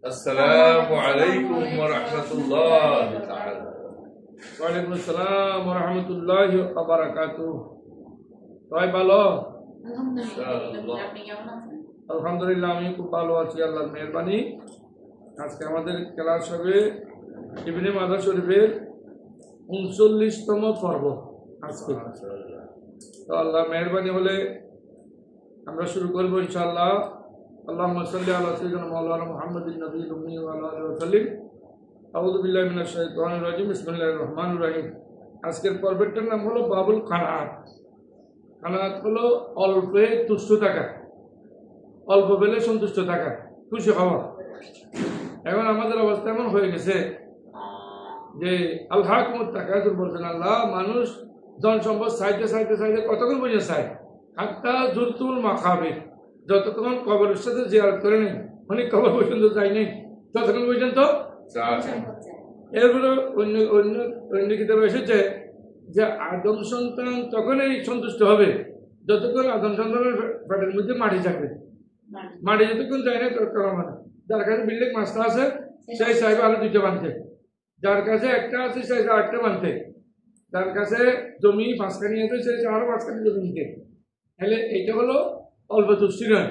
আসসালামু আলাইকুম ওয়া রাহমাতুল্লাহি তাআলা। ওয়া আলাইকুম আসসালাম ওয়া রাহমাতুল্লাহি ওয়া বারাকাতুহু। সবাই ভালো? আলহামদুলিল্লাহ, আমি খুব ভালো আছি, আল্লাহর মেহেরবানি। আজকে আমাদের ক্লাস হবে ইবনে মাজাহ শরীফের 39তম পর্ব আজকে। তো আল্লাহর মেহেরবানি হলে আমরা শুরু করবো ইনশাআল্লাহ। আল্লাহুম্মা সাল্লি আলা সাইয়্যিদিনা মাওলানা মুহাম্মাদিন নবিয়্যিল উম্মি ওয়া আলা আলিহি ওয়া সাল্লিম। আউযু বিল্লাহি মিনাশ শাইতানির রাজিম। বিসমিল্লাহির রহমানির রহিম। আজকের পর্বটার নাম হলো বাবুল কানাত। কানাত হলো অল্পে তুষ্ট থাকা, অল্প পেলে সন্তুষ্ট থাকা, খুশি হওয়া। এখন আমাদের অবস্থা এমন হয়ে গেছে যে আল্লাহকুমুত তাকাসুর বলছেন আল্লাহ, মানুষ ধন সম্পদ চাইতে চাইতে চাইতে কতক্ষণ পর্যন্ত চায়, হাত্তা জুরতুল মাকাবির, যতক্ষণ কবরের সাথে জিয়ারত করে নেই, মানে কবর পর্যন্ত যায় নেই, ততক্ষণ পর্যন্ত। এরপরে অন্য অন্য অন্য কিতাবে এসেছে যে আদম সন্তান তখনই সন্তুষ্ট হবে যতক্ষণ আদম সন্তানের পেটের মধ্যে মাটি থাকবে। মাটি যতক্ষণ যায় না ততক্ষণ মানে যার কাছে বিল্ডিং মাছটা আছে সেই চাইবে আরো দুইটা বানতে, যার কাছে একটা আছে সেই আরেকটা বানতে, যার কাছে জমি পাঁচখানি আছে সেই আরো পাঁচখানি জমি নিতে। তাহলে এইটা হলো অল্প তুষ্টি নয়,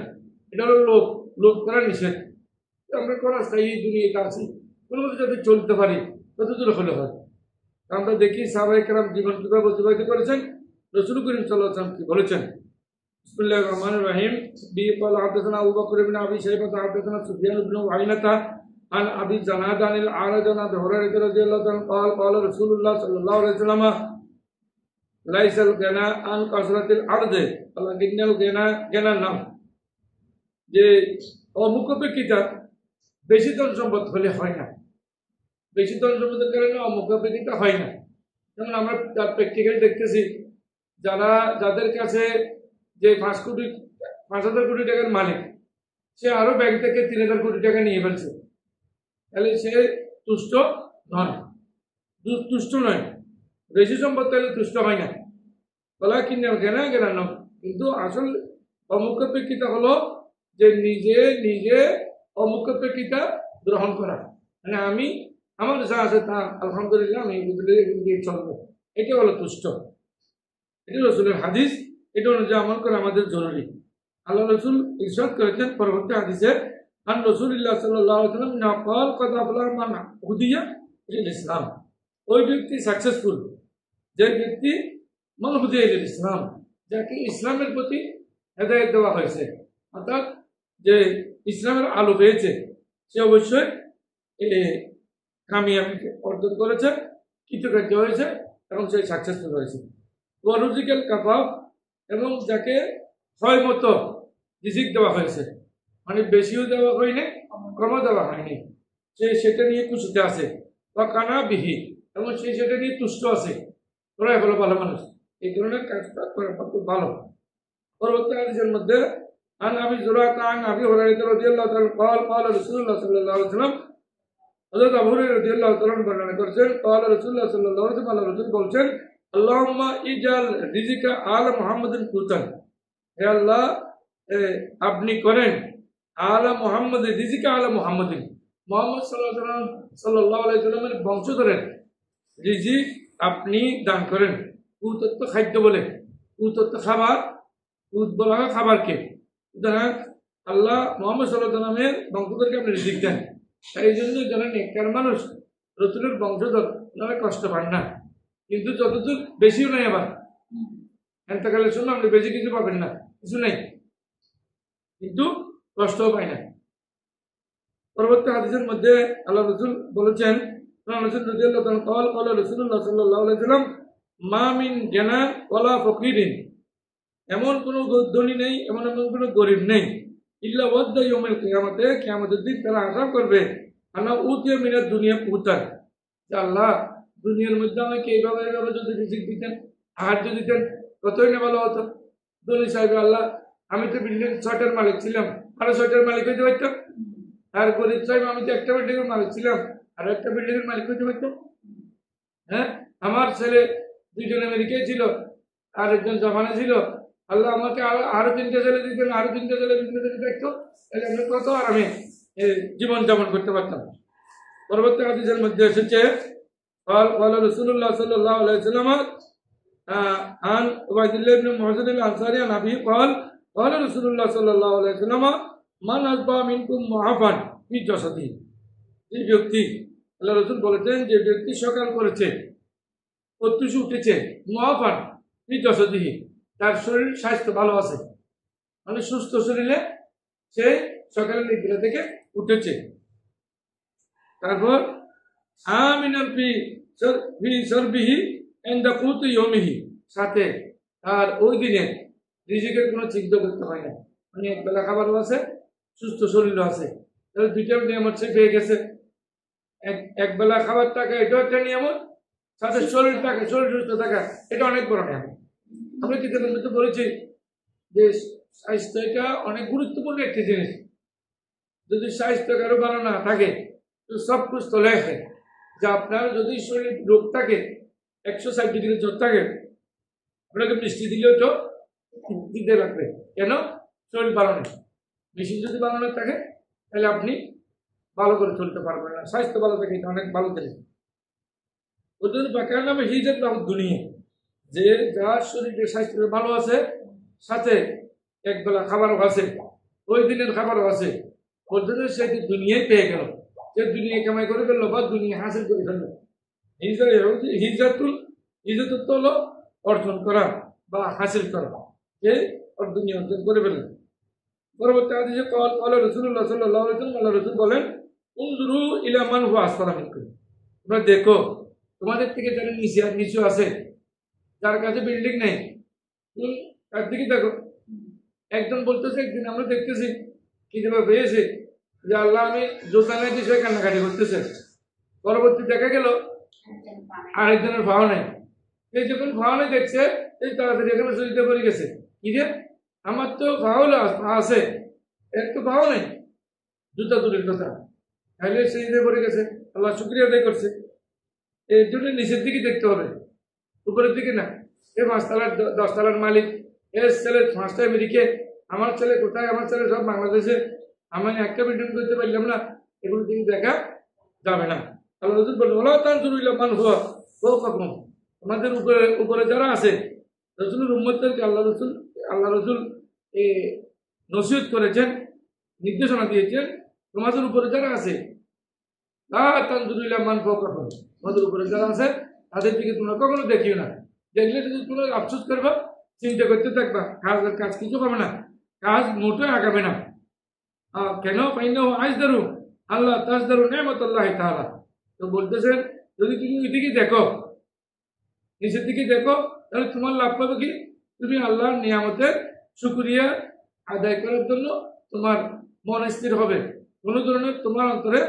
এটা হলো লোক লোক করা নিষেধ। আমরা কোন রাস্তায় এই দুনিয়াতে আছি, কোনো মতো যাতে চলতে পারি তত দূর হলে হয়। আমরা দেখি সাহাবায়ে কেরাম জীবন কিভাবে অতিবাহিত করেছেন, রাসূল করিম সাল্লাল্লাহু আলাইহি ওয়াসাল্লাম কি বলেছেন। বিসমিল্লাহির রহমানির রহিম। বিকাল হাদাসানা আবু বকর ইবনে আবি শাইবা হাদাসানা সুফিয়ান ইবনে উয়াইনাতা আন আবি জানাদ আনিল আরাজানা বিহুরায়রা রাদিয়াল্লাহু তাআলা قال قال رسول الله صلى الله عليه وسلم ليس الغنى عن كثرة الارض ولكن الغنى غنى النفس। যে অমুখাপেক্ষিতা বেশি ধন সম্পদ হলে হয় না, বেশি ধন সম্পদের কারণে অমুখাপেক্ষিতা হয় না। যেমন আমরা প্র্যাকটিক্যাল দেখতেছি, যাদের কাছে যে 5,000 কোটি টাকার মালিক, সে আরো ব্যাংক থেকে 3,000 কোটি টাকা নিয়ে ফেলছে, তাহলে সে তুষ্ট নয়, তুষ্ট নয়। বেশি সম্পদ তাহলে তুষ্ট হয় না, বলা কিনে কেনা কেনা নয়। কিন্তু আসল অমুখাপেক্ষিতা হলো যে নিজে নিজে অমুখাপেক্ষিতা গ্রহণ করা, মানে আমি আমার যা আছে তা আলহামদুলিল্লাহ আমি দিয়ে চলবো, এটা হলো তুষ্ট। এটা রাসূলের হাদিস, এটা অনুযায়ী আমল করা আমাদের জরুরি। আল্লাহ রাসূল ইরশাদ করেছেন পরবর্তী হাদিসে, আন রাসূলুল্লাহ সাল্লাল্লাহু আলাইহি ওয়াসাল্লাম নাকাল কাদ আফলাহা মান হুদিয়া ইলাল ইসলাম। ওই ব্যক্তি সাকসেসফুল যে ব্যক্তি মান হুদিয়া ইলাল ইসলাম, যাকে ইসলামের প্রতি হেদায়েত দেওয়া হয়েছে, অর্থাৎ যে ইসলামের আলো পেয়েছে, সে অবশ্যই কামিয়াবি অর্জন করেছে, কৃতকার্য হয়েছে এবং সে সাকসেসফুল হয়েছে। ওয়ারুজিকাল কাফাফ, এবং যাকে হয় মতো রিজিক দেওয়া হয়েছে, মানে বেশিও দেওয়া হয়নি কমও দেওয়া হয়নি, সে সেটা নিয়ে খুশিতে আছে। বা কানা বিহি, এবং সে সেটা নিয়ে তুষ্ট আছে, ওরাই হলো ভালো মানুষ। এই ধরনের কাজটা করা খুব ভালো। পরবর্তী হাদিসের মধ্যে আন আবি জুরাতা আন আবি হুরায়রা রাদিয়াল্লাহু তাআলা قال قال رسول الله صلى الله عليه وسلم। হযরত আবু হুরায়রা রাদিয়াল্লাহু তাআলা বর্ণনা করেছেন, قال رسول الله صلى الله عليه وسلم, আল্লাহর রাসূল বলেন, আল্লাহুম্মা ইজাল রিজিকা আলা মুহাম্মাদিন কুতান। হে আল্লাহ, আপনি করেন আলা মুহাম্মাদিন, রিজিকা আলা মুহাম্মাদিন, মুহাম্মদ সাল্লাল্লাহু আলাইহি ওয়াসাল্লামের বংশধরের রিজিক আপনি দান করেন। কুতত্ব খাদ্য বলে, কুতত্ব খাবার, কুত বলা হয় খাবারকে। সুতরাং আল্লাহ মুহাম্মদ সাল্লাল্লাহু আলাইহি ওয়াসাল্লামের বংশধরকে আপনি রিজিক দেন। এই জন্য যারা নেককার মানুষ, রাসূলের বংশধর, ওনারা কষ্ট পান না, কিন্তু যতদূর বেশিও নাই। আবার এন্তকালের সময় আপনি বেশি কিছু পাবেন না, কিছু নেই, কিন্তু কষ্টও পায় না। পরবর্তী হাদিসের মধ্যে আল্লাহ রাসূল বলেছেন, রাসূল রাদিয়াল্লাহু তাআলা قال قال رسول الله صلى الله عليه وسلم মা মিন জানা ওয়ালা ফকিরিন, এমন কোন ধনী নেই, এমন কোন গরিব নেই, ইল্লা ওয়াদা ইয়াউমিল কিয়ামতে, কিয়ামতের দিন তারা আশা করবে, আনা উতিয়া মিনাদ দুনিয়া পুতান, যে আল্লাহ দুনিয়ার মধ্যে আমাকে এইভাবে যদি রিজিক দিতেন, সাহায্য দিতেন, কতই না ভালো হতো। ধনী সাহেব, আল্লাহ আমি তো বিল্ডিং 6টার মালিক ছিলাম, আরো 6টার মালিক হইতে পারতাম। আর গরিব সাহেব, আমি তো একটা বিল্ডিং এর মালিক ছিলাম, আর একটা বিল্ডিং এর মালিক হইতে পারতাম। হ্যাঁ, আমার ছেলে 2জন আমেরিকায় ছিল, আর একজন জাপানে ছিল, আল্লাহ আমাকে আরো 3টে ছেলে দিতেন, আরো 3টে ছেলে বিজনেসে দেখতো, তাহলে আমরা কত আরামে জীবন যাপন করতে পারতাম। পরবর্তী হাদিসের মধ্যে এসেছে قال رسول الله صلى الله عليه وسلم عن عبيد الله بن محسن الانصاري عن ابي قال رسول الله صلى الله عليه وسلم من اصبح منكم معافا في جسده, যে ব্যক্তি আল্লাহ রাসূল বলেছেন যে ব্যক্তি সকাল করেছে প্রত্যুষে উঠেছে মুআফান ফি জাসাদিহি, তার শরীর স্বাস্থ্য ভালো আছে, মানে সুস্থ শরীরে সে সকালে নিদ্রা থেকে উঠেছে। তারপর আমিনান ফি সরবিহি ইনদা কুতি ইয়াউমিহি, সাথে আর ওই দিনে রিজিকের কোনো চিন্তা করতে হয় না, মানে এক বেলা খাবারও আছে, সুস্থ শরীরও আছে, তাহলে দুইটা নিয়ামত সে পেয়ে গেছে। এক বেলা খাবার টাকা এটাও একটা নিয়ামত, সাথে শরীর টাকা, শরীর সুস্থ থাকা এটা অনেক বড় নিয়ামত। আমরা কিতাবের মধ্যে বলেছি যে স্বাস্থ্য এটা অনেক গুরুত্বপূর্ণ একটি জিনিস। যদি স্বাস্থ্য কারো ভালো না থাকে তো সব কিছু তলে আসে। যে আপনার যদি শরীর রোগ থাকে, 160 ডিগ্রি জ্বর থাকে, আপনাকে বৃষ্টি দিলেও তো দিতে লাগবে, কেন? শরীর ভালো নেই। বেশি যদি ভালো না থাকে তাহলে আপনি ভালো করে চলতে পারবেন না। স্বাস্থ্য ভালো থাকে এটা অনেক ভালো জিনিস। ওদের বাঁকার নামে হিজত দুনিয়া, যে যার শরীরের স্বাস্থ্য ভালো আছে, সাথে একবেলা খাবারও আছে, ওই দিনের খাবারও আছে, ওর জন্য সে দুনিয়ায় পেয়ে গেল, যে দুনিয়া কামাই করে ফেললো বা দুনিয়া হাসিল করে ফেললো। হিজত হলো অর্জন করা বা হাসিল করা, যে ওর দুনিয়া অর্জন করে ফেললো। পরবর্তী হাদিসে ক্বালা রাসূলুল্লাহ সাল্লাল্লাহু আলাইহি ওয়াসাল্লাম, আল্লাহ রাসূল বলেন, উনজুরু ইলা মান হুয়া আসফালা মিনকুম, তোমরা দেখো তোমাদের থেকে যারা নিচু আছে, যার কাছে বিল্ডিং নেই, তার দিকে দেখো। একজন বলতেছে, একদিন আমরা দেখতেছি কি দেবে পেয়েছে যে আল্লাহ আমি জোতা নাই দিয়েছে, কান্নাকাটি করতেছে। পরবর্তী দেখা গেল আরেকজনের ভাও নাই, এই যখন ভাও নাই দেখছে, এই তাড়াতাড়ি এখানে সজিতে পড়ে গেছে, কি যে আমার তো ভাও আছে, এর তো ভাও নেই, জুতা দূরের কথা, তাহলে সজিতে পড়ে গেছে, আল্লাহ শুকরিয়া আদায় করছে। এর জন্য নিচের দিকে দেখতে হবে, উপরের দিকে না। এ 5 তলার 10 তলার মালিক, এর ছেলে 5টা আমেরিকা, আমার ছেলে কোথায়, আমার ছেলে সব বাংলাদেশে, আমি একটা বিল্ডিং করতে পারলাম না, এগুলো দিকে দেখা যাবে না। আল্লাহ রাসূল বলেন, ওয়ালা তানজুরু ইলা মান হুয়া ফাওকাকুম, আমাদের উপরে যারা আছে, রাসূলের উম্মতদেরকে আল্লাহ রাসূল নসিহত করেছেন, নির্দেশনা দিয়েছেন, তোমাদের উপরে যারা আছে, লা তানজুরু ইলা মান ফাওকাকুম, তোমাদের উপরে যারা আছে তাদের দিকে তোমরা কখনো দেখিও না। দেখলে যদি তোমরা আফসোস করবা, চিন্তা করতে থাকবা, কাজ কিছু হবে না, কাজ মোটে আগাবে না। কেন? ফাইন্নাহু আজদারু আল্লাহ তাজদারু নি'মাতাল্লাহি তাআলা, তো বলতেছেন যদি তুমি ওই দিকে দেখো, নিচের দিকে দেখো, তাহলে তোমার লাভ পাবে কি? তুমি আল্লাহর নিয়ামতের শুকরিয়া আদায় করার জন্য তোমার মন স্থির হবে, কোনো ধরনের তোমার অন্তরে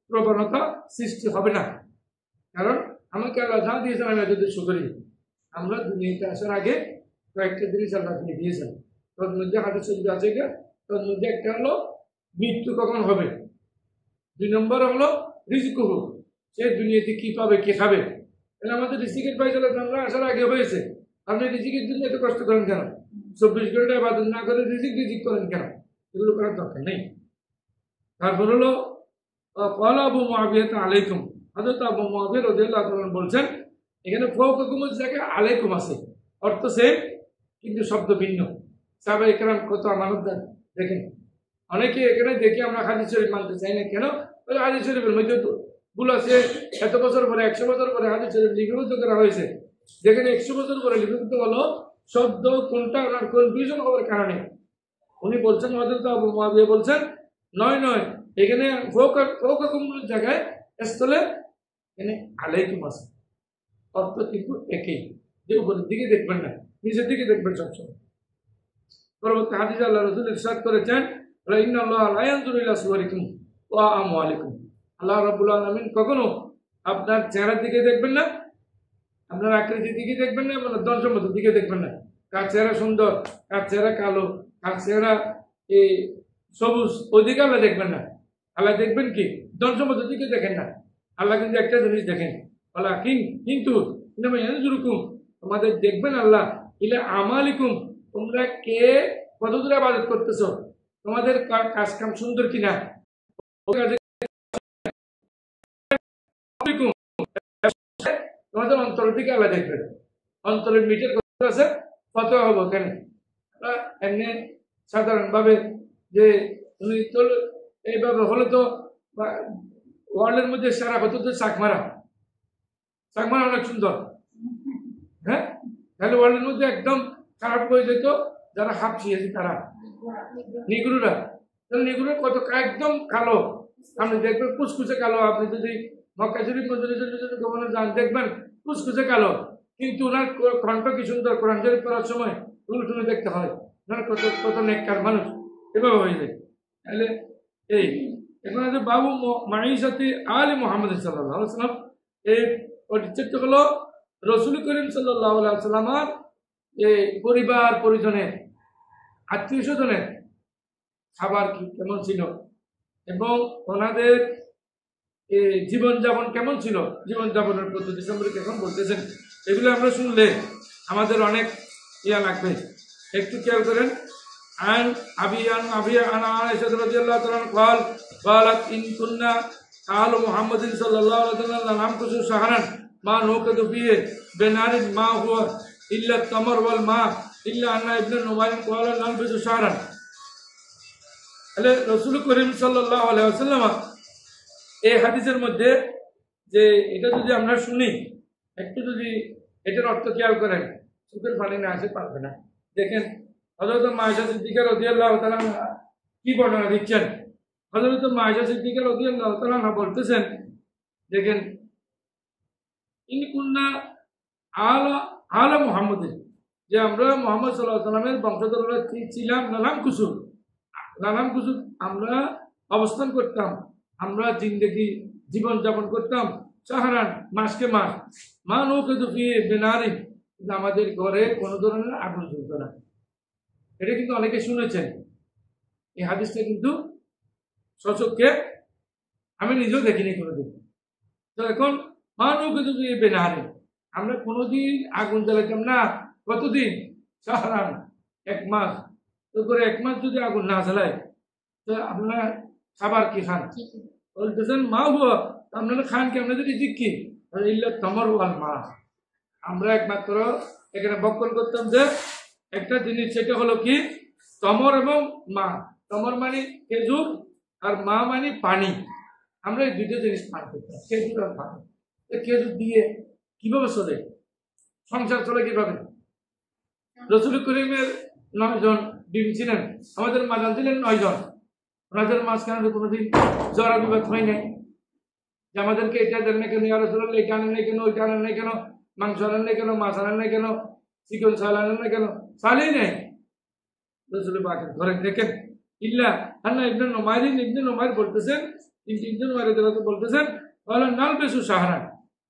প্রবণতা সৃষ্টি হবে না। কারণ আমাকে আল্লাহ যা দিয়েছেন আমি যদি শুকরি, আমরা দুনিয়াতে আসার আগে কয়েকটা জিনিস আল্লাহ দিয়ে দিয়েছেন, তোর মধ্যে হাতে শরীর আছে, তোর মধ্যে একটা হলো মৃত্যু কখন হবে, 2 নম্বর হলো রিজিক, সে দুনিয়াতে কি পাবে, কি খাবে। তাহলে আমাদের রিজিকের ফায়সালা আমরা আসার আগে হয়েছে, আপনি রিজিকের জন্য এত কষ্ট করেন কেন? 24 ঘন্টা ইবাদত না করে রিজিক করেন কেন? এগুলো করার দরকার নেই। তারপর হলো ক্বালা আবু মুআবিয়া আলাইকুম, হযরত আবু মুআবিয়া রাদিয়াল্লাহু তাআলা বলছেন, এখানে ফাওকাকুমের জায়গায় আলাইকুম আছে, অর্থ সেম কিন্তু শব্দ ভিন্ন। সাহাবায়ে কেরাম কত আমানতদার দেখেন। অনেকে এখানে দেখে আমরা হাদিস শরীফ মানতে চাই না, কেন? বলে হাদিস শরীফের মধ্যে তো ভুল আছে, এত বছর পরে 100 বছর পরে হাদিস শরীফ লিপিবদ্ধ করা হয়েছে, যেখানে 100 বছর পরে লিপিবদ্ধ হলো, শব্দ কোনটা ওনার কনফিউশন হওয়ার কারণে উনি বলছেন, হযরত আবু মুআবিয়া বলছেন, নয় এখানে ফাওকাকুমের জায়গায় স্থলে এখানে আলাইকুম আছে, অর্থ কিন্তু একই, যে উপরের দিকে দেখবেন না, নিচের দিকে দেখবেন সবসময়। পরবর্তী হাদিসে আল্লাহ রাসূল ইরশাদ করেছেন, ইন্নাল্লাহা লা ইয়ানজুরু ইলা সুওয়ারিকুম ওয়া আমওয়ালিকুম, আল্লাহ রাব্বুল আলামিন কখনো আপনার চেহারার দিকে দেখবেন না, আপনার আকৃতির দিকে দেখবেন না, আপনার ধন সম্পদের দিকে দেখবেন না। কার চেহারা সুন্দর, কার চেহারা কালো, কার চেহারা সবুজ, ওইদিকে আল্লাহ দেখবেন না। আল্লাহ দেখবেন কি? ধন সম্পদের দিকে দেখেন না। আল্লাহ কিন্তু একটা জিনিস দেখেন, আল্লাহ কিন্তু তোমাদের দেখবেন আল্লাহ ইলা আমালিকুম, তোমরা কে কত দূর ইবাদত করতেছো, তোমাদের কাজ কাম সুন্দর কিনা, তোমাদের অন্তরের দিকে আল্লাহ দেখবেন, অন্তরের মিটার কত আছে, কত হবো কেন এমনি সাধারণভাবে যে তুমি তো এইভাবে হলে তো ওয়ার্ল্ডের মধ্যে সারা কত তো চাকমারা অনেক সুন্দর, হ্যাঁ, তাহলে ওয়ার্ল্ডের মধ্যে একদম খারাপ হয়ে যেত যারা হাঁপছিয়েছে তারা নিগুরুরা, তাহলে নিগুরু কত একদম কালো, আপনি দেখবেন কুচকুচে কালো। আপনি যদি মক্কা শরীফ মদিনা ভ্রমণে যান দেখবেন কুচকুচে কালো, কিন্তু ওনার কণ্ঠ কি সুন্দর, কোরআন শরীফ পড়ার সময় উল্টুনে দেখতে হয়, ওনার কত কত নেককার মানুষ এভাবে হয়ে যায়। তাহলে এই এখন আছে বাবু মাইসাতি আলী মোহাম্মদ সাল্লাল্লাহু আলাইহি ওয়াসাল্লাম, এই ঐতিহ্য হলো রসুল করিম সাল্লাল্লাহু আলাইহি ওয়াসাল্লামের এই পরিবার পরিজনের আত্মীয় স্বজনের খাবার কি কেমন ছিল এবং ওনাদের জীবনযাপন কেমন ছিল, জীবনযাপনের পদ্ধতি সম্পর্কে এখন বলতেছেন। এগুলো আমরা শুনলে আমাদের অনেক ইয়া লাগবে, একটু খেয়াল করেন। عن أبي عن عائشة رضي الله تعالى عنها قالت إن كنا آل محمد صلى الله عليه وسلم نمكث شهرا ما نوقظ فيه بنار ما هو إلا التمر والماء إلا أن ابن نمير قال نلبس شهرا। রাসূল করিম সাল্লাল্লাহু আলাইহি ওয়াসাল্লাম এই হাদিসের মধ্যে যে এটা যদি আমরা শুনি, একটু যদি এটার অর্থ খেয়াল করেন, চোখের পানি না আসে পারবে না। দেখেন হযরত মায়েশা সিদ্দিকা রাদিয়াল্লাহু তাআলা কি বর্ণনা দিচ্ছেন। হযরত মায়েশা সিদ্দিকা রাদিয়াল্লাহু তাআলা বলতেছেন, দেখেন ইন কুন্না আলা মুহাম্মাদিন, যে আমরা মুহাম্মদ সাল্লাল্লাহু আলাইহি ওয়াসাল্লামের বংশধররা ছিলাম, নালাম কুসুর আমরা অবস্থান করতাম, আমরা জিন্দগি জীবন যাপন করতাম সাহারান মাসকে মাস, মা নৌকে দুপিয়ে বেনারি, কিন্তু আমাদের ঘরে কোনো ধরনের আগুন জ্বলত না। এটা কিন্তু অনেকে শুনেছেন, এই হাদিসটা কিন্তু সচক্ষে আমি নিজেও দেখিনি কোনোদিন। তো এখন মা নৌকে দুপিয়ে বেনারি, আমরা কোনোদিন আগুন জ্বালাতাম না। কতদিন? সাহারান, এক মাস। তো করে এক মাস যদি আগুন না জ্বালায় তো আপনারা খাবার কি খান? বলতেছেন মা হুয়া, আপনারা খান কি, আপনাদের রিজিক কি? ইল্লা তামর ওয়াল মা। আমরা একমাত্র এখানে বক্ষণ করতাম যে একটা জিনিস, সেটা হলো কি তমর এবং মা। তমর মানে খেজুর আর মা মানে পানি। আমরা এই দুইটা জিনিস পান করতাম, খেজুর আর পানি। খেজুর দিয়ে কিভাবে চলে, সংসার চলে কিভাবে? রাসূল করিমের 9 জন বিবি ছিলেন, আমাদের মাজান ছিলেন 9 জন। ওনাদের মাঝখানে কোনোদিন জরা বিবাদ হয় নাই যে আমাদেরকে এটা দেন না কেন, ইয়া রাসূলুল্লাহ এটা আনেন না কেন, ওইটা আনেন না কেন, মাংস আনেন না কেন, মাছ আনেন না কেন, চিকন চাল আনেন না কেন, চালেই নাই রাসূল পাকের ঘরে। দেখেন ইল্লা আন্না ইবনে নুমাইর বলতেছেন, ইবনে নুমাইর বলতেছেন ওয়ালা নালবিসু শাহরান।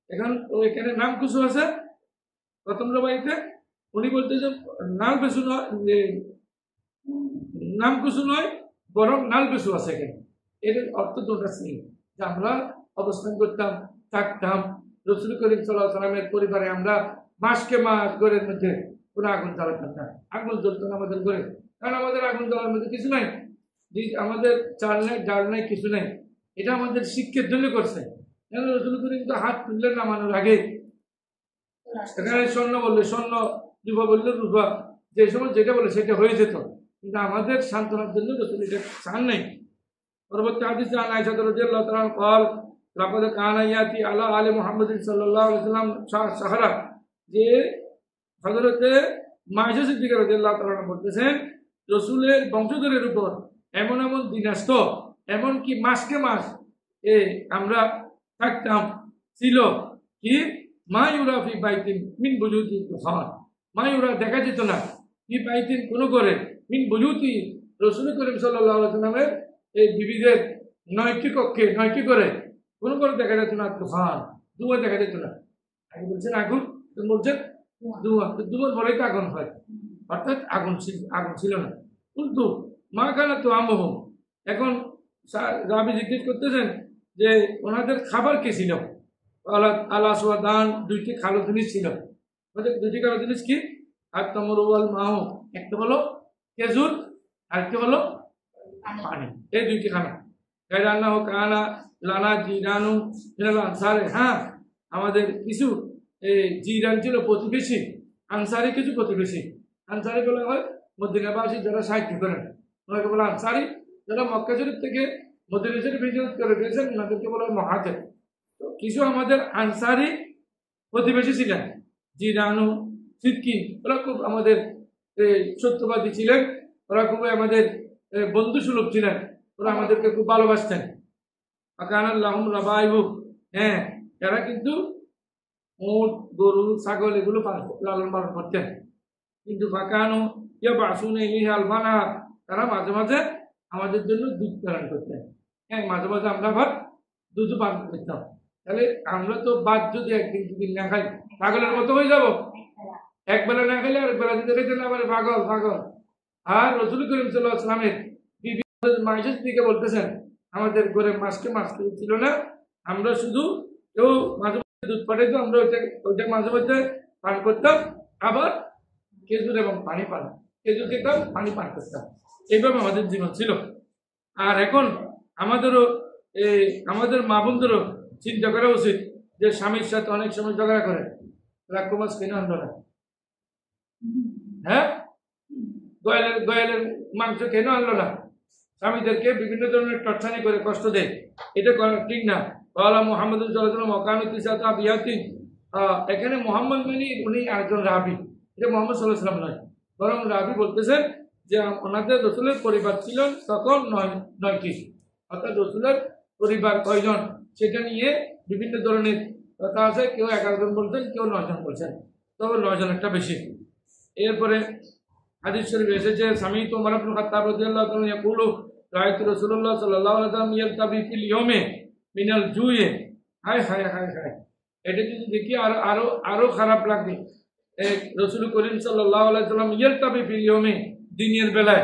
এখন এখানে নাম কিছু আছে প্রথম রবাইতে, উনি বলতেছেন নালবিসু নাম কিছু নয়, বরং নালবিসু আছে এখানে। এর অর্থ দুটো ছিল যে আমরা অবস্থান করতাম, থাকতাম রাসূল করিম সাল্লাল্লাহু আলাইহি ওয়াসাল্লামের পরিবারে। আমরা মাসকে মাস ঘরের মধ্যে কোনো আগুন জ্বালাতাম না, আগুন জ্বলতো না আমাদের ঘরে, কারণ আমাদের আগুন জ্বালার মধ্যে কিছু নাই, আমাদের চাল নাই, ডাল নাই, কিছু নাই। এটা আমাদের শিক্ষার জন্য করছে। রাসূল করিম তো হাত তুললেন নামানোর আগে, এখানে স্বর্ণ বললে স্বর্ণ, রূপা বললে রূপা, যে সময় যেটা বলে সেটা হয়ে যেত, কিন্তু আমাদের সান্ত্বনার জন্য রাসূল এটা চান নাই। পরবর্তী হাদিসে আন আয়েশা রাদিয়াল্লাহু তাআলা قال لقد كان ياتي على آل محمد সাল্লাল্লাহু আলাইহি ওয়াসাল্লাম সাহারা, যে হযরতে মায়েশা সিদ্দিকা রাদিয়াল্লাহু তাআলা বলতেছেন রাসূলের বংশধরের উপর এমন এমন দিন আসতো, এমন কি মাসকে মাস আমরা থাকতাম, ছিল কি মা ইউরা ফি বাইতিন মিন বুয়ুতি দুখান, মা ইউরা দেখা যেত না ফি বাইতিন কোন করে মিন বুয়ুতি রাসূল করিম সাল্লাল্লাহু আলাইহি ওয়াসাল্লামের এই বিবিদের 9টি কক্ষে 9টি করে কোন করে দেখা যেত না দুখান, ধোঁয়া দেখা যেত না। আগে বলছেন আগুন, বলছেন ধোঁয়া, ধোঁয়ার পরে তো আগুন হয়, অর্থাৎ আগুন ছিল না। কিন্তু মা খানা তো আমহ, এখন রাবি জিজ্ঞেস করতেছেন যে ওনাদের খাবার কি ছিল? আলাসওয়াদান, 2টি কালো জিনিস ছিল। ওদের 2টি কালো জিনিস কি? আর তমর ওয়াল মাহ, একটা হলো খেজুর আর একটা হলো পানি, এই 2টি খানা। গায়রান্না ও কানা লানা জিরানু মিনাল আনসারে, হ্যাঁ আমাদের কিছু জিরান ছিল প্রতিবেশী, আনসারি কিছু প্রতিবেশী। আনসারি বলা হয় মদিনাবাসী যারা সাহায্য করেন, ওনাকে বলা আনসারি। যারা মক্কা শরীফ থেকে মদিনা শরীফ হিজরত করে গেছেন ওনাদেরকে বলা হয় মুহাজির। তো কিছু আমাদের আনসারি প্রতিবেশী ছিলেন, জিরানু সিদ্দিক, ওরা খুব আমাদের সত্যবাদী ছিলেন, ওরা খুবই আমাদের বন্ধু সুলভ ছিলেন, ওরা আমাদেরকে খুব ভালোবাসতেন। আকানাল্লাহুম রাবাইহু, হ্যাঁ এরা কিন্তু উট গরু ছাগল এগুলো লালন পালন করতেন। কিন্তু ফাকানু ইয়াবাসুনা ইলাইহি আলবানা, তারা মাঝে মাঝে আমাদের জন্য দুধ প্রেরণ করতেন। হ্যাঁ মাঝে মাঝে আমরা আবার দুধ পান করতাম। তাহলে আমরা তো বাদ যদি একদিন দুদিন না খাই পাগলের মতো হয়ে যাব। এক বেলা না খেলে আর বেলা দিতে খেতে না পারে পাগল পাগল। আর রসুল করিম সাল্লাল্লাহু আলাইহি ওয়াসাল্লামের বিবি মায়ের দিকে বলতেছেন আমাদের ঘরে মাছকে ছিল না, আমরা শুধু কেউ মাঝে মাঝে দুধ পাঠাইতো, আমরা ওইটা মাঝে মাঝে পান করতাম, আবার খেজুর এবং পানি পান, খেজুর খেতাম পানি পান করতাম, এইভাবে আমাদের জীবন ছিল। আর এখন আমাদেরও আমাদের মা বোনদেরও চিন্তা করা উচিত যে স্বামীর সাথে অনেক সময় ঝগড়া করে, রাক্ষ মাছ কিনে আনলো না, হ্যাঁ গয়ালের মাংস কেন আনলো না, স্বামীদেরকে বিভিন্ন ধরনের টর্চানি করে কষ্ট দেয়, এটা ঠিক না। বলা মোহাম্মদ এখানে মোহাম্মদ মানে উনি একজন রাবি, এটা মোহাম্মদ সাল্লাল্লাহু আলাইহি ওয়াসাল্লাম নয়, বরং রাবি বলতেছেন যে ওনাদের রসুলের পরিবার ছিল তখন 9টি, অর্থাৎ রসুলের পরিবার কয়জন সেটা নিয়ে বিভিন্ন ধরনের কথা আছে, কেউ 11 জন বলছেন, কেউ 9 জন বলছেন, তবে 9 জন একটা বেশি। এরপরে হাদিস শরীফ এসেছে স্বামী তো ওমর ইবনে খাত্তাব রাদিয়াল্লাহু তাআলা ইয়াকুলু রাআইতু রাসূলুল্লাহ সাল্লাল্লাহু আলাইহি ওয়াসাল্লাম ইয়ালতাবি ফিল ইয়াউমি মিনাল জুই, হায় হায় হায় হায়, এটা যদি দেখি আরো খারাপ লাগবে। রাসূল করিম সাল্লাল্লাহু আলাইহি ওয়াসাল্লাম ইয়ালতাবি ফিল ইয়াউমি, দিনের বেলায়,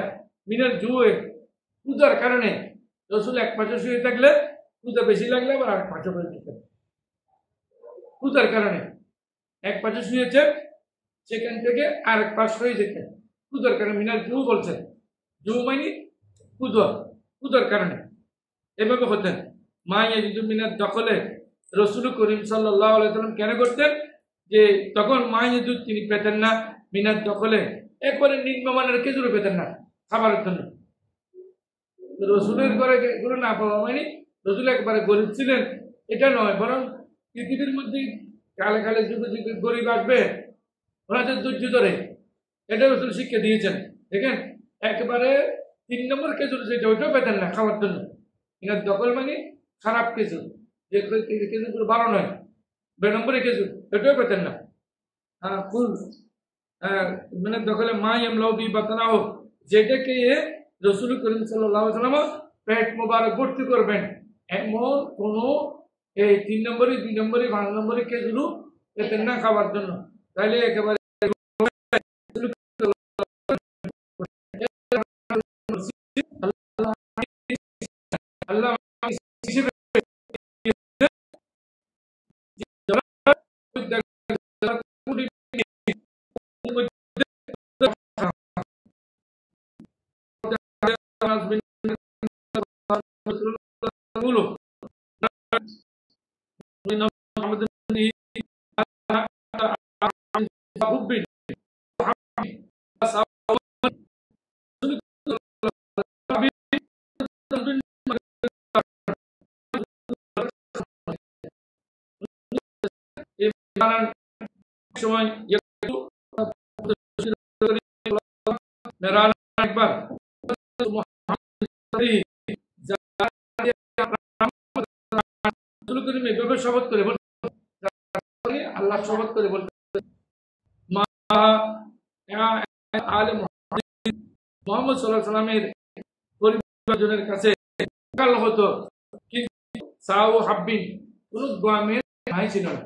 মিনাল জুই, ক্ষুধার কারণে। রাসূল এক পাশে শুয়ে থাকলে ক্ষুধা বেশি লাগলে আবার আরেক পাশে বসে যেতেন, ক্ষুধার কারণে এক পাশে শুয়েছেন সেখান থেকে আরেক পাশ হয়ে যেতেন ক্ষুধার কারণে। মিনাল জু বলছেন, জু মানে ক্ষুধার কারণে এভাবে হতেন। মা ইয়াজিদু মিনাত দখলে রাসূল করিম সাল্লাল্লাহু আলাইহি ওয়াসাল্লাম কেন করতেন যে তখন মা ইয়াজিদ তিনি পেতেন না, মিনাত দখলে একবারে নিম্নমানের খেজুর পেতেন না খাবারের জন্য। রসুলের ঘরে এগুলো না পাওয়া মানে রসুল একবারে গরিব ছিলেন এটা নয়, বরং পৃথিবীর মধ্যে কালে কালে যুগে যুগে গরিব আসবে, ওনাদের ধৈর্য ধরে, এটা রসুল শিক্ষা দিয়েছেন। দেখেন একেবারে 3 নম্বর খেজুর যেটা ওইটাও পেতেন না খাওয়ার জন্য। এনার দখল মানে খারাপ খেজুর, যে খেজুরগুলো ভালো নয়, 2 নম্বরের খেজুর এটাও পেতেন না। ফুল মানে দখলে মা এমলাও বি বাতনাও, যেটাকে রাসূল করিম সাল্লাল্লাহু আলাইহি ওয়াসাল্লাম পেট মোবারক ভর্তি করবেন এমন কোনো 3 নম্বরে 2 নম্বরে 5 নম্বরে খেজুর পেতেন না খাওয়ার জন্য। তাইলে একেবারে আল্লাহ সময় একবার শপথ করে আল্লাহ শপথ করে বলতে মোহাম্মদ সাল্লাল্লাহু আলাইহি ওয়াসাল্লামের পরিবারজনের কাছে হতো, কিন্তু সাও হাব্বিন কোন গ্রামের ভাই ছিল না।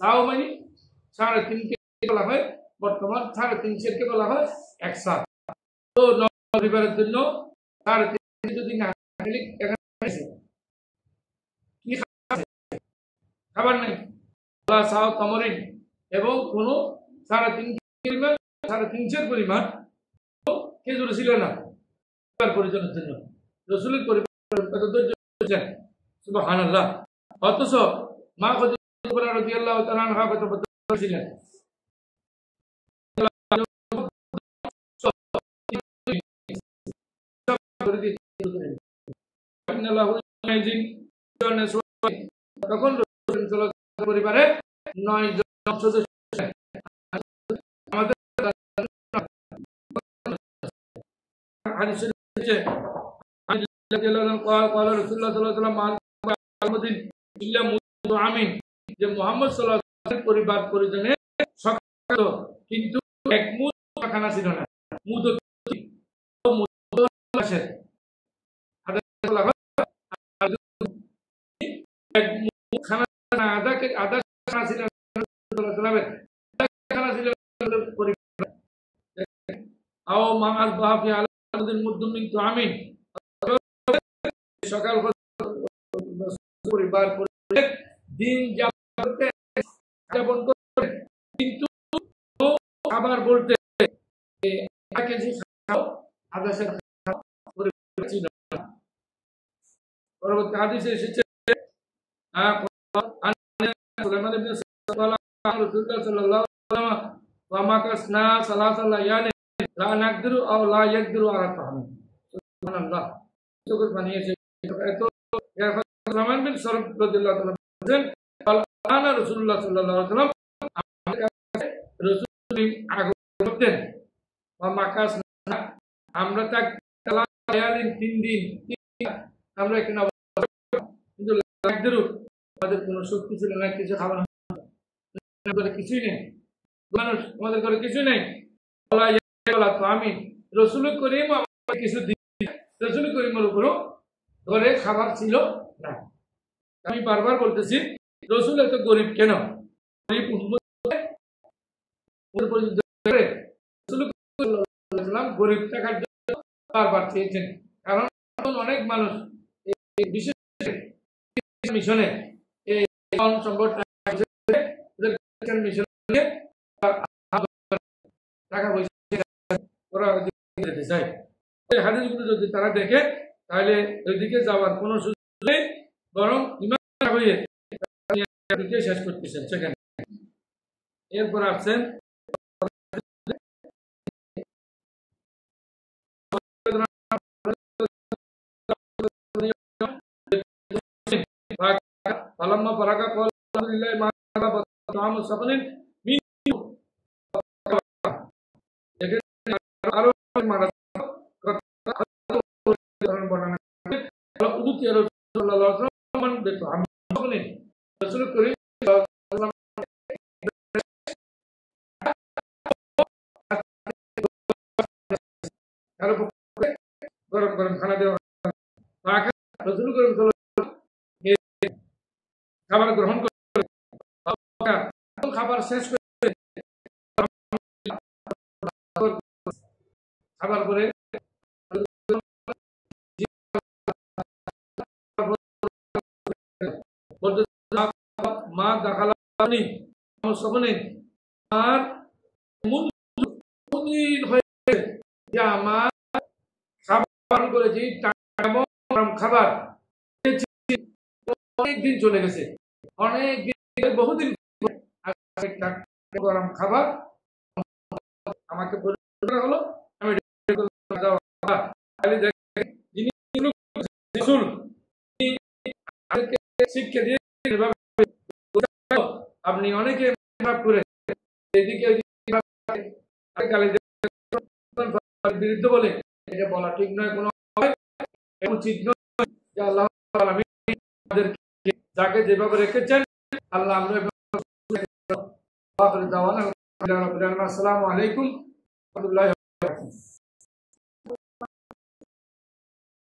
সাও মানে 3.5 কে বলা হয়, বর্তমান 3.5 কে বলা হয় 1 সা। তো পরিবারের জন্য 3.5 যদি না খেলে কি খাবার নাই, সাও তামরিন এবং কোন 3.5 পরিমাণ খেজুর ছিল না পরিজনের জন্য। রাসূলের পরিবার এত ধৈর্য ধরেছেন, সুবহানাল্লাহ। অথচ মা খাদিজা রাদিয়াল্লাহু তাআলা আনহা কত ছিলেন, তখন পরিবারে 9 জন সদস্য আমাদের হাদিসে রয়েছে قال رسول الله صلى الله عليه وسلم ইল্লা মুআমিন, যে মুহাম্মদ সাল্লাল্লাহু আলাইহি ওয়াসাল্লামের পরিবার পরিজনে সকল, কিন্তু এক মুদ খানা ছিল না। মুদ আছে এক মুদ খানা না, আদা খানা ছিল সাল্লাল্লাহু আলাইহি ওয়াসাল্লামের খানা ছিল পরিবার। আও মা আসবাহা ফি আলাদিন মুদমিন তুআমিন, সকাল পরিবার দিন যাপন করতে, কিন্তু আবার বলতে পরবর্তী হাদিসে এসেছে বানিয়েছে। রাসূলুল্লাহ সাল্লাল্লাহু আলাইহি ওয়াসাল্লাম আমরা তাক 3 দিন আমরা এখানে, কিন্তু আমাদের কোনো শক্তি ছিল না, কিছু খাবার কিছুই নেই, মানুষ আমাদের ঘরে কিছুই নেই। আমি রাসূল করিম আমাকে কিছু দিই, রাসূল করিমের উপর ঘরে খাবার ছিল না। আমি বারবার বলতেছি, রাসূল এত গরিব কেন? গরিব গরিব টাকার জন্য বারবার চেয়েছেন, কারণ অনেক মানুষ বিশেষ মিশনে টাকা পয়সা ওরা যেতে চায়। হাদিসগুলো যদি তারা দেখে তাহলে ওইদিকে যাওয়ার কোনো সুযোগ নেই, বরং ইমাম হয়ে শেষ করতেছেন সেখানে। এরপর আসছেন ফালাম্মা ফারাকা ক্বাল আলহামদুলিল্লাহ মা তাআমু সাফানিন মিন, আরো মারা বর্ণনা উদ্দি রাসূলুল্লাহ সাল্লাল্লাহু আলাইহি ওয়াসাল্লাম বেতো আমি সাফানিন রাসূল করিম গরম গরম খানা দেওয়া, রাসূল করিম খাবার গ্রহণ করে খাবার শেষ করে খাবার করে মা দেখালানি আর হয়েছে যে আমার খাবার করেছি খাবার অনেক দিন চলে গেছে, অনেক দিন, বহুদিন গরম খাবার আমাকে হলো। আমি শিক্ষা দিয়ে আপনি অনেকে করে এদিকে বিরুদ্ধে বলে এটা বলা ঠিক নয়, কোনো উচিত নয়। আল্লাহ যাকে যেভাবে রেখেছেন আল্লাহ আমরা আসসালামু আলাইকুম ওয়া রাহমাতুল্লাহি